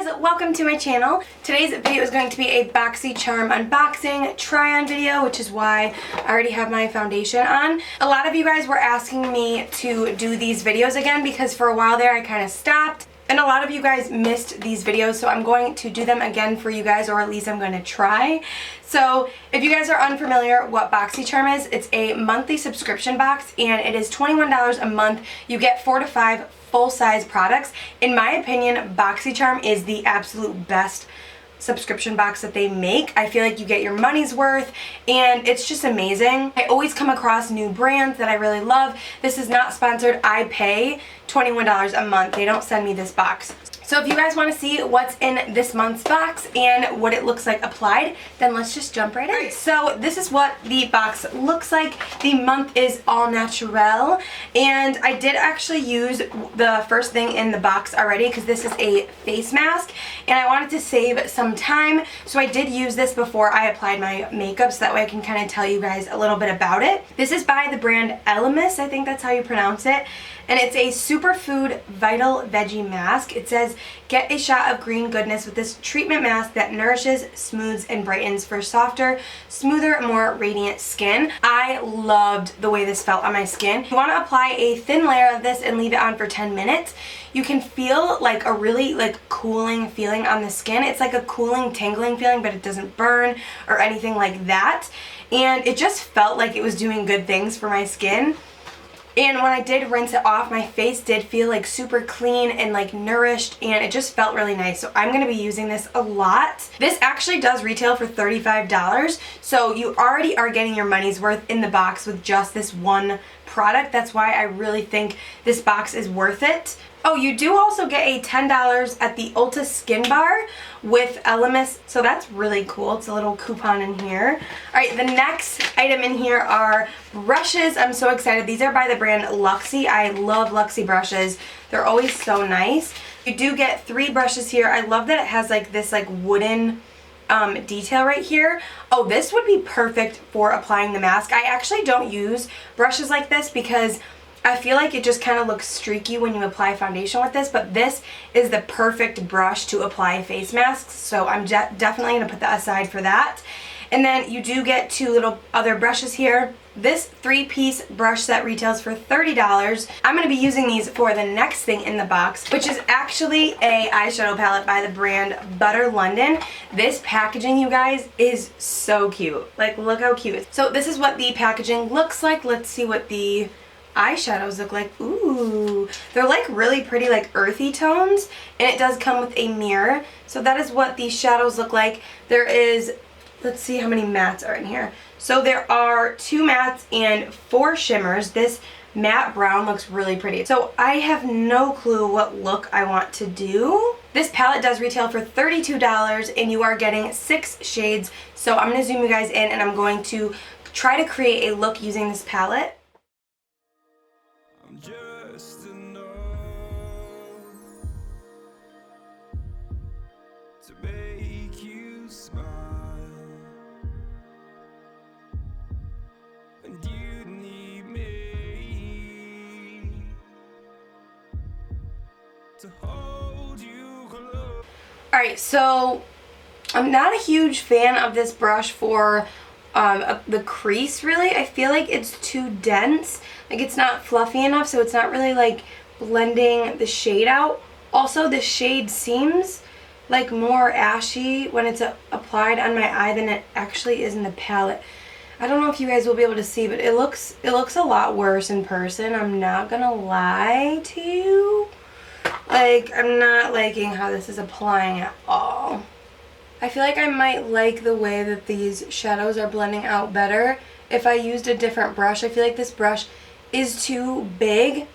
Hey guys, welcome to my channel. Today's video is going to be a boxycharm unboxing try-on video, which is why I already have my foundation on. A lot of you guys were asking me to do these videos again because for a while there I kind of stopped. And a lot of you guys missed these videos, so I'm going to do them again for you guys, or at least I'm going to try. So if you guys are unfamiliar what boxycharm is, it's a monthly subscription box and it is $21 a month. You get 4 to 5 full-size products. In my opinion, boxycharm is the absolute best subscription box that they make. I feel like you get your money's worth and it's just amazing. I always come across new brands that I really love. This is not sponsored. I pay $21 a month. They don't send me this box. So if you guys want to see what's in this month's box and what it looks like applied, then let's just jump right in. Alright, so this is what the box looks like. The month is all natural, and I did actually use the first thing in the box already because this is a face mask and I wanted to save some time, so I did use this before I applied my makeup so that way I can kind of tell you guys a little bit about it. This is by the brand Elemis, I think that's how you pronounce it. And it's a superfood vital veggie mask. It says, get a shot of green goodness with this treatment mask that nourishes, smooths, and brightens for softer, smoother, more radiant skin. I loved the way this felt on my skin. You want to apply a thin layer of this and leave it on for 10 minutes. You can feel like a really cooling feeling on the skin. It's like a cooling, tingling feeling, but it doesn't burn or anything like that. And it just felt like it was doing good things for my skin. And when I did rinse it off, my face did feel like super clean and like nourished, and it just felt really nice. So I'm going to be using this a lot. This actually does retail for $35, so you already are getting your money's worth in the box with just this one product. That's why I really think this box is worth it. Oh, you do also get a $10 at the Ulta Skin Bar with Elemis, so that's really cool. It's a little coupon in here. Alright, the next item in here are brushes. I'm so excited. These are by the brand Luxy. I love Luxy brushes. They're always so nice. You do get 3 brushes here. I love that it has like this wooden detail right here. Oh, this would be perfect for applying the mask. I actually don't use brushes like this because I feel like it just kind of looks streaky when you apply foundation with this, but this is the perfect brush to apply face masks, so I'm definitely going to put that aside for that. And then you do get 2 little other brushes here. This 3-piece brush set retails for $30. I'm going to be using these for the next thing in the box, which is actually a eyeshadow palette by the brand Butter London. This packaging, you guys, is so cute. Like, look how cute. So this is what the packaging looks like. Let's see what the eyeshadows look like. Ooh, they're like really pretty, like earthy tones, and it does come with a mirror. So that is what these shadows look like. There is, let's see how many mattes are in here. So there are 2 mattes and 4 shimmers. This matte brown looks really pretty. So I have no clue what look I want to do. This palette does retail for $32 and you are getting 6 shades. So I'm going to zoom you guys in and I'm going to try to create a look using this palette. Just enough to make you smile, and you need me to hold you close. Alright, so I'm not a huge fan of this brush for the crease, really. I feel like it's too dense. Like, it's not fluffy enough, so it's not really like blending the shade out. Also, the shade seems like more ashy when it's applied on my eye than it actually is in the palette. I don't know if you guys will be able to see, but it looks a lot worse in person. I'm not gonna lie to you. Like, I'm not liking how this is applying at all. I feel like I might like the way that these shadows are blending out better if I used a different brush. I feel like this brush is too big.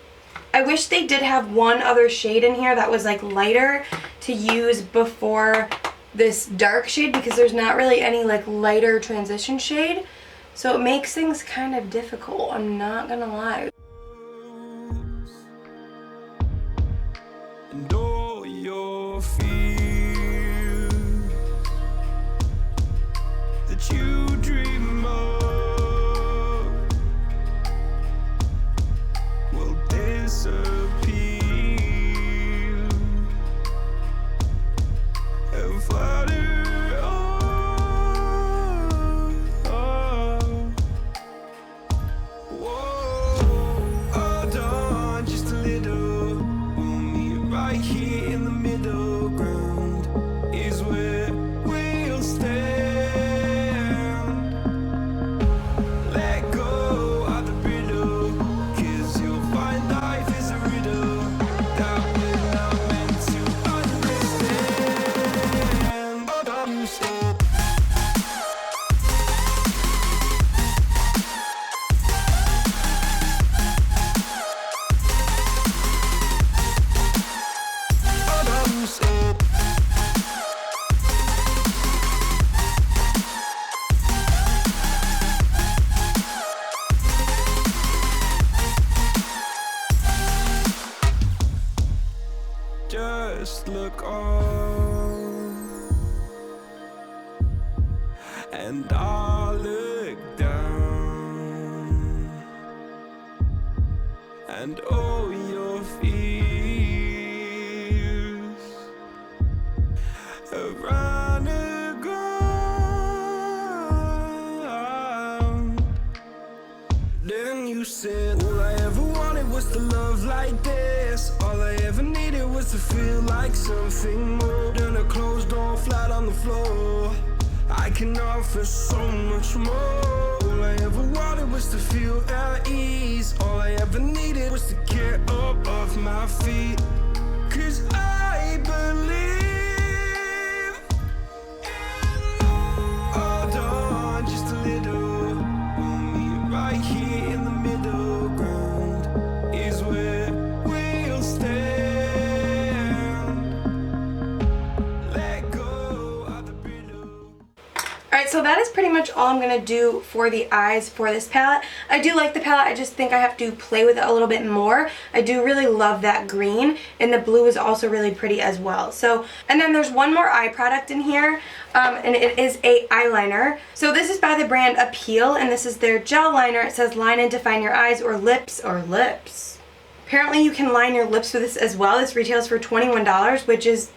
I wish they did have one other shade in here that was like lighter to use before this dark shade, because there's not really any like lighter transition shade. So it makes things kind of difficult, I'm not gonna lie. And all your fears that you dream of will disappear and I look down, and all your fears have run aground. Then you said, all I ever wanted was to love like this. All I ever needed was to feel like something more than a closed door flat on the floor. I can offer so much more. All I ever wanted was to feel at ease. All I ever needed was to get up off my feet. 'Cause I believe in love. Hold on just a little. We'll meet right here in the middle ground is where we'll stand. Let go of the brittle. Alright, so that is pretty much all I'm going to do for the eyes for this palette. I do like the palette, I just think I have to play with it a little bit more. I do really love that green, and the blue is also really pretty as well. So, and then there's one more eye product in here, and it is a eyeliner. So this is by the brand Appeal, and this is their gel liner. It says line and define your eyes or lips. Apparently you can line your lips with this as well. This retails for $21, which is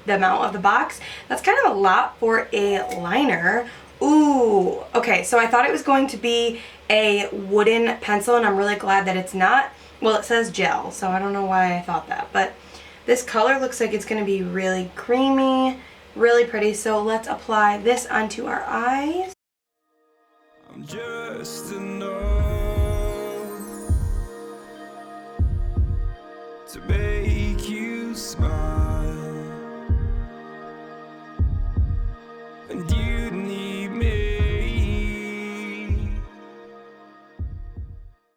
the amount of the box. That's kind of a lot for a liner. Ooh, okay, so I thought it was going to be a wooden pencil, and I'm really glad that it's not. Well, it says gel, so I don't know why I thought that, but this color looks like it's going to be really creamy, really pretty. So let's apply this onto our eyes. I'm just enough to make you smile, and you need me.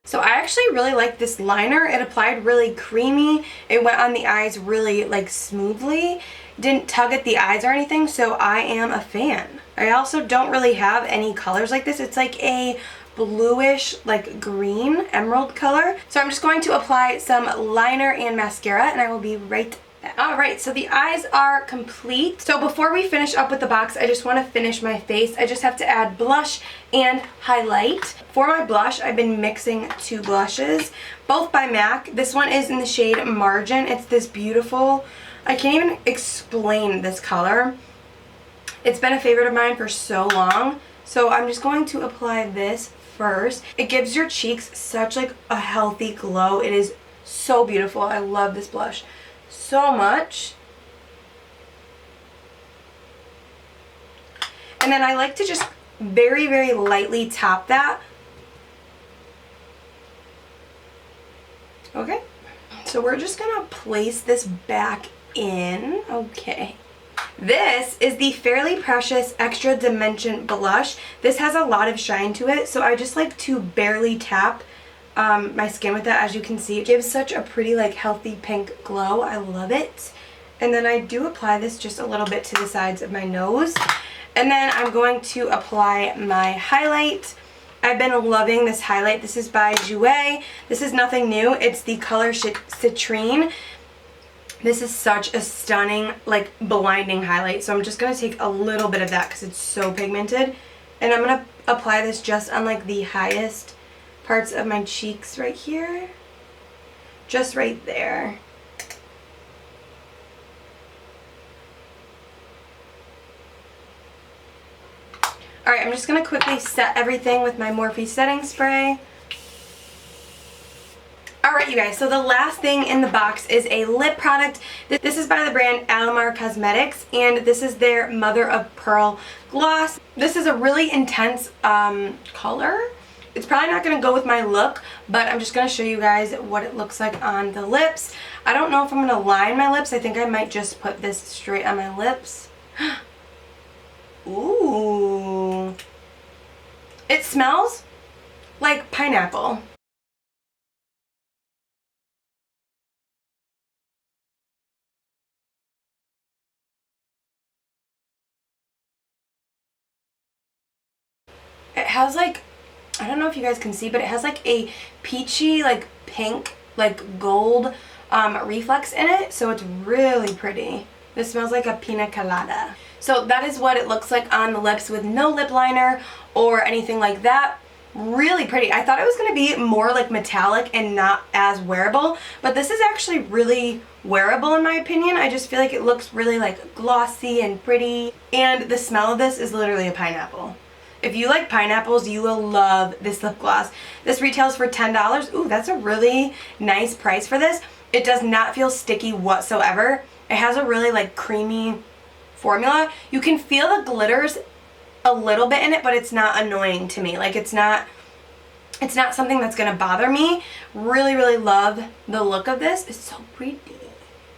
So I actually really like this liner. It applied really creamy. It went on the eyes really like smoothly. Didn't tug at the eyes or anything, so I am a fan. I also don't really have any colors like this. It's like a bluish, like green emerald color. So I'm just going to apply some liner and mascara, and I will be right back. Alright, so the eyes are complete. So before we finish up with the box, I just want to finish my face. I just have to add blush and highlight. For my blush, I've been mixing two blushes, both by MAC. This one is in the shade Margin. It's this beautiful, I can't even explain this color. It's been a favorite of mine for so long. So I'm just going to apply this first. It gives your cheeks such like a healthy glow. It is so beautiful. I love this blush so much. And then I like to just very, very lightly tap that. Okay, so we're just gonna place this back in. Okay. This is the Fairly Precious Extra Dimension Blush. This has a lot of shine to it, so I just like to barely tap my skin with it. As you can see, it gives such a pretty like healthy pink glow. I love it. And then I do apply this just a little bit to the sides of my nose. And then I'm going to apply my highlight. I've been loving this highlight. This is by Jouer. This is nothing new. It's the color Citrine. This is such a stunning, like, blinding highlight. So I'm just going to take a little bit of that because it's so pigmented. And I'm going to apply this just on, like, the highest parts of my cheeks right here. Just right there. Alright, I'm just going to quickly set everything with my Morphe setting spray. Alright you guys, so the last thing in the box is a lip product. This is by the brand Alamar Cosmetics, and this is their Mother of Pearl gloss. This is a really intense color. It's probably not going to go with my look, but I'm just going to show you guys what it looks like on the lips. I don't know if I'm going to line my lips. I think I might just put this straight on my lips. Ooh. It smells like pineapple. It has like, I don't know if you guys can see, but it has like a peachy, like pink, like gold reflex in it. So it's really pretty. This smells like a pina colada. So that is what it looks like on the lips with no lip liner or anything like that. Really pretty. I thought it was going to be more like metallic and not as wearable, but this is actually really wearable in my opinion. I just feel like it looks really like glossy and pretty, and the smell of this is literally a pineapple. If you like pineapples, you will love this lip gloss. This retails for $10. Ooh, that's a really nice price for this. It does not feel sticky whatsoever. It has a really like creamy formula. You can feel the glitters a little bit in it, but it's not annoying to me. Like it's not something that's gonna bother me. Really, really love the look of this. It's so pretty.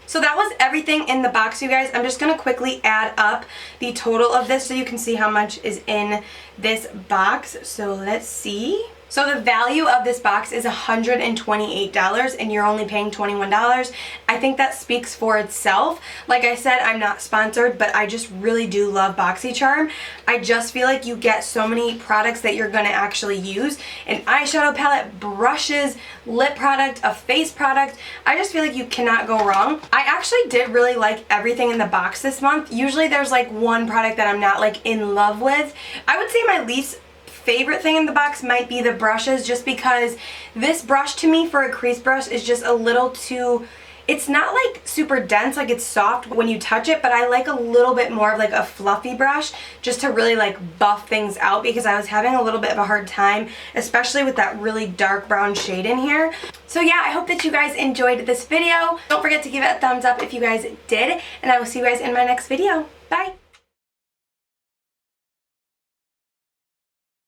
So that was everything in the box, you guys. I'm just gonna quickly add up the total of this so you can see how much is in this box. So let's see. So the value of this box is $128 and you're only paying $21. I think that speaks for itself. Like I said, I'm not sponsored, but I just really do love boxycharm. I just feel like you get so many products that you're gonna actually use. An eyeshadow palette, brushes, lip product, a face product. I just feel like you cannot go wrong. I actually did really like everything in the box this month. Usually there's like one product that I'm not like in love with. I would say my least favorite thing in the box might be the brushes, just because this brush to me for a crease brush is just a little too, it's not like super dense, like it's soft when you touch it, but I like a little bit more of like a fluffy brush just to really like buff things out, because I was having a little bit of a hard time, especially with that really dark brown shade in here. So yeah, I hope that you guys enjoyed this video. Don't forget to give it a thumbs up if you guys did, and I will see you guys in my next video. Bye!